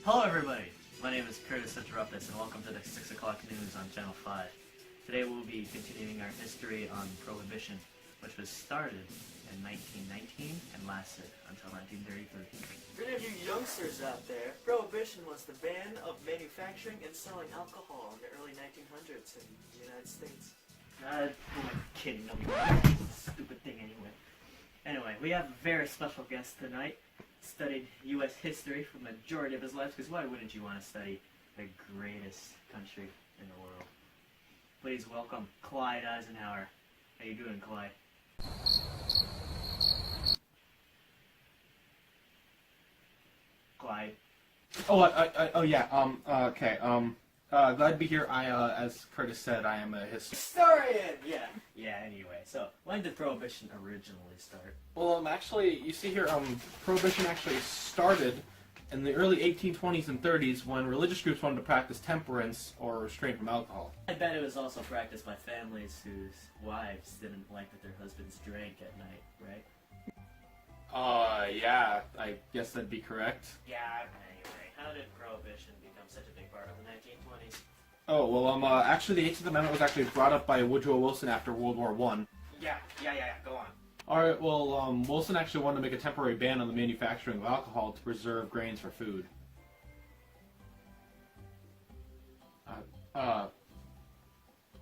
Hello everybody, my name is Curtis Interruptus and welcome to the 6 o'clock news on Channel 5. Today we'll be continuing our history on Prohibition, which was started in 1919 and lasted until 1933. For any of you youngsters out there, Prohibition was the ban of manufacturing and selling alcohol in the early 1900s in the United States. Who am I kidding? Nobody stupid thing anyway. Anyway, we have a very special guest tonight. Studied U.S. history for the majority of his life, because why wouldn't you want to study the greatest country in the world? Please welcome Clyde Eisenhower. How you doing, Clyde? Clyde. Okay. Glad to be here. As Curtis said, I am a Historian! Yeah, anyway. So, when did Prohibition originally start? Well, actually, you see here, Prohibition actually started in the early 1820s and 30s when religious groups wanted to practice temperance or restraint from alcohol. I bet it was also practiced by families whose wives didn't like that their husbands drank at night, right? Yeah, I guess that'd be correct. Yeah, anyway, how did Prohibition become such a big part of the 1920s? Oh, well, actually, the 18th Amendment was actually brought up by Woodrow Wilson after World War I. Yeah, go on. Alright, well, Wilson actually wanted to make a temporary ban on the manufacturing of alcohol to preserve grains for food.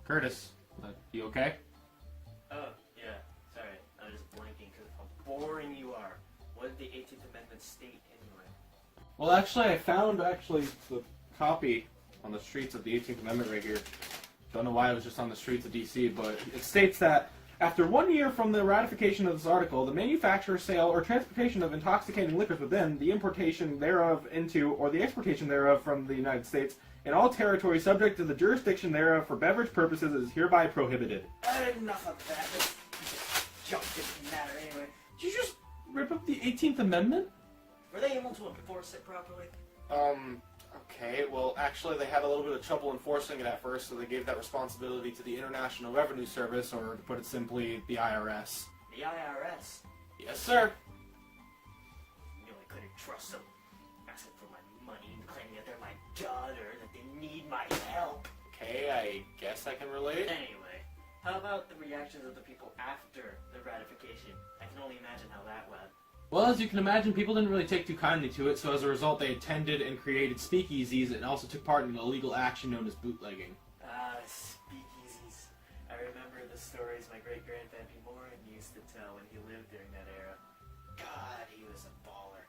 Curtis, you okay? Oh, yeah, sorry. I was just blanking because of how boring you are. What did the 18th Amendment state anyway? Well, actually, I found the copy on the streets of the 18th Amendment right here. Don't know why it was just on the streets of D.C., but it states that after 1 year from the ratification of this article, the manufacture, sale, or transportation of intoxicating liquors within, the importation thereof into, or the exportation thereof from the United States, in all territories subject to the jurisdiction thereof for beverage purposes is hereby prohibited. Enough of that. This junk didn't matter anyway. Did you just rip up the 18th Amendment? Were they able to enforce it properly? Okay, well, actually, they had a little bit of trouble enforcing it at first, so they gave that responsibility to the International Revenue Service, or to put it simply, the IRS. The IRS? Yes, sir. Knew I couldn't trust them. Asking for my money and claiming that they're my daughter, that they need my help. Okay, I guess I can relate. Anyway, how about the reactions of the people after the ratification? I can only imagine how that went. Well, as you can imagine, people didn't really take too kindly to it, so as a result they attended and created speakeasies and also took part in an illegal action known as bootlegging. Speakeasies. I remember the stories my great-grandpappy Morin used to tell when he lived during that era. God, he was a baller.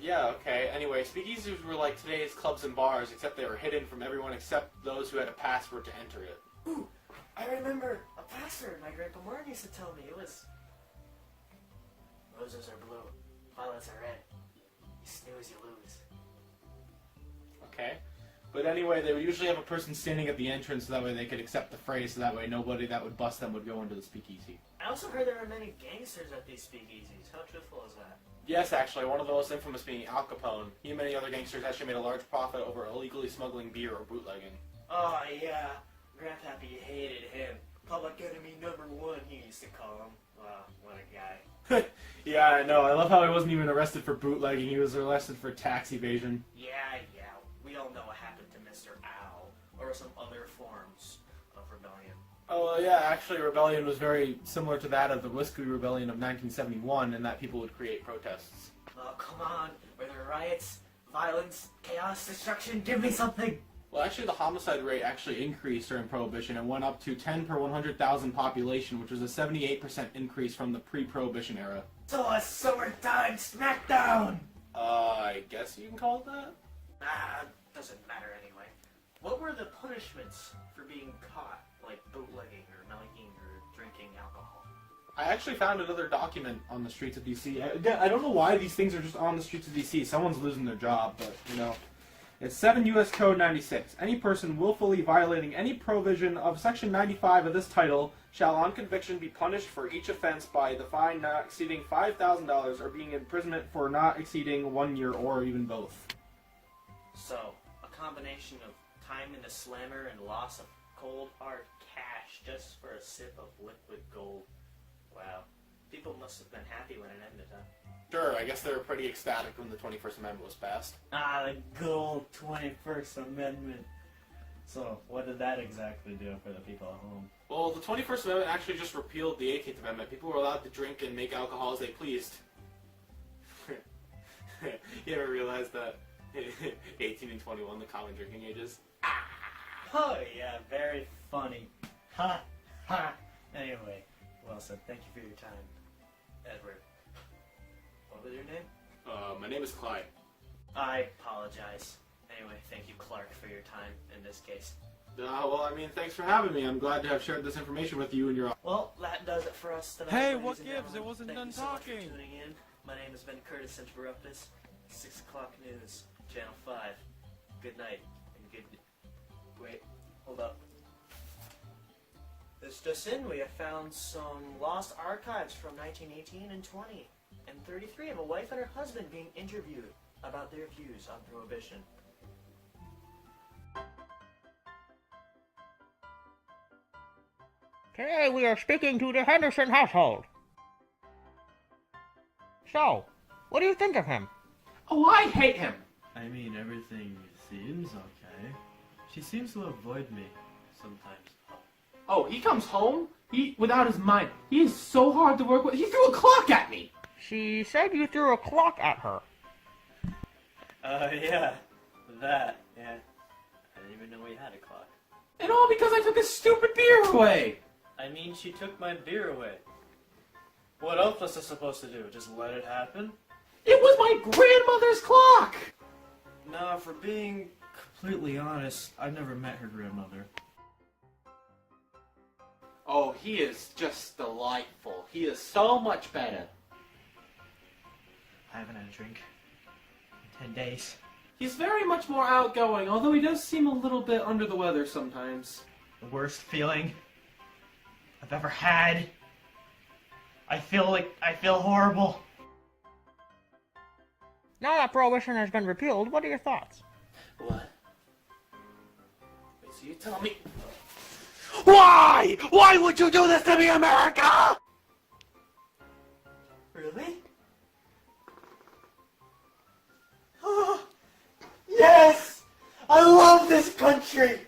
Yeah, okay. Anyway, speakeasies were like today's clubs and bars, except they were hidden from everyone except those who had a password to enter it. Ooh, I remember a password my grandpa Morin used to tell me. It was... Roses are blue, violets are red. You snooze, you lose. Okay. But anyway, they would usually have a person standing at the entrance so that way they could accept the phrase, so that way nobody that would bust them would go into the speakeasy. I also heard there were many gangsters at these speakeasies. How truthful is that? Yes, actually, one of the most infamous being Al Capone. He and many other gangsters actually made a large profit over illegally smuggling beer or bootlegging. Oh, yeah. Grandpappy hated him. Public enemy #1, he used to call him. Wow, what a guy. Yeah, I know. I love how he wasn't even arrested for bootlegging. He was arrested for tax evasion. Yeah. We all know what happened to Mr. Owl, or some other forms of rebellion. Oh, yeah, actually, rebellion was very similar to that of the Whiskey Rebellion of 1971, in that people would create protests. Oh, come on. Were there riots, violence, chaos, destruction? Give me something! Well, actually, the homicide rate actually increased during Prohibition and went up to 10 per 100,000 population, which was a 78% increase from the pre-Prohibition era. So a summertime smackdown! I guess you can call it that? Doesn't matter anyway. What were the punishments for being caught, like bootlegging or milking or drinking alcohol? I actually found another document on the streets of D.C. I don't know why these things are just on the streets of D.C. Someone's losing their job, but, you know. It's 7 U.S. Code 96. Any person willfully violating any provision of Section 95 of this title shall, on conviction, be punished for each offense by the fine not exceeding $5,000 or being imprisonment for not exceeding 1 year or even both. So, a combination of time in the slammer and loss of cold hard cash just for a sip of liquid gold. Wow. People must have been happy when it ended, huh? Sure, I guess they were pretty ecstatic when the 21st Amendment was passed. Ah, the good old 21st Amendment. So, what did that exactly do for the people at home? Well, the 21st Amendment actually just repealed the 18th Amendment. People were allowed to drink and make alcohol as they pleased. You ever realize that 18 and 21, the common drinking ages? Oh, yeah, very funny. Ha, ha. Anyway, well said. Thank you for your time, Edward. What was your name? My name is Clyde. I apologize. Anyway, thank you, Clark, for your time in this case. Well, I mean, thanks for having me. I'm glad to have shared this information with you and your... Well, that does it for us tonight. Hey, ladies what and gives? gentlemen. It wasn't Thank done you so much for talking. tuning in. My name has been Curtis Interruptus, 6 o'clock news, Channel 5. Good night, and good... Wait, hold up. This just in, we have found some lost archives from 1918 and 20, and 33 of a wife and her husband being interviewed about their views on Prohibition. Today we are speaking to the Henderson household. So, what do you think of him? Oh, I hate him. I mean, everything seems okay. She seems to avoid me sometimes. Oh, he comes home, without his mind. He is so hard to work with. He threw a clock at me. She said you threw a clock at her. Yeah. That. Yeah. I didn't even know we had a clock. And all because I took his stupid beer away. I mean, she took my beer away. What else was I supposed to do? Just let it happen? It was my grandmother's clock. No, for being completely honest, I've never met her grandmother. Oh, he is just delightful. He is so much better. I haven't had a drink in 10 days. He's very much more outgoing, although he does seem a little bit under the weather sometimes. The worst feeling I've ever had. I feel horrible. Now that Prohibition has been repealed, what are your thoughts? What? Wait, so you tell me... Why? Why would you do this to me, America? Really? Yes! I love this country!